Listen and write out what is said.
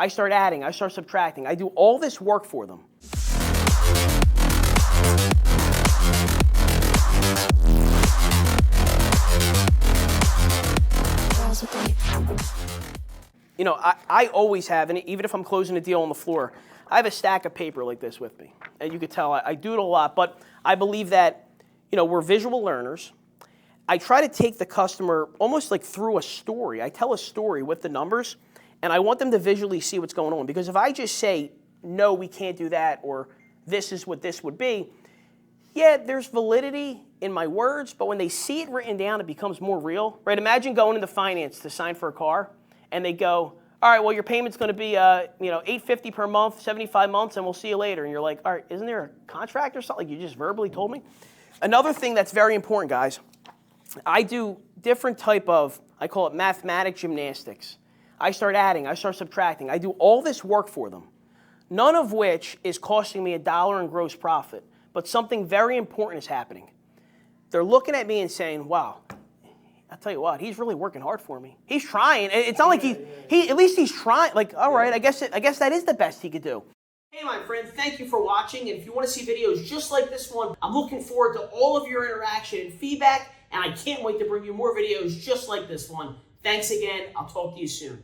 I start adding, I start subtracting. I do all this work for them. You know, I always have, and even if I'm closing a deal on the floor, I have a stack of paper like this with me. And you could tell I do it a lot, but I believe that, you know, we're visual learners. I try to take the customer almost like through a story. I tell a story with the numbers, and I want them to visually see what's going on. Because if I just say, no, we can't do that, or this is what this would be, yeah, there's validity in my words, but when they see it written down, it becomes more real, right? Imagine going into finance to sign for a car, and they go, all right, well, your payment's going to be, $850 per month, 75 months, and we'll see you later. And you're like, all right, isn't there a contract or something? Like you just verbally told me. Another thing that's very important, guys, I do different type of, I call it mathematic gymnastics. I start adding, I start subtracting. I do all this work for them, none of which is costing me $1 in gross profit, but something very important is happening. They're looking at me and saying, wow, I'll tell you what, he's really working hard for me. He's trying. It's not like he at least he's trying. Like, all right, I guess that is the best he could do. Hey, my friends, thank you for watching. And if you want to see videos just like this one, I'm looking forward to all of your interaction and feedback. And I can't wait to bring you more videos just like this one. Thanks again. I'll talk to you soon.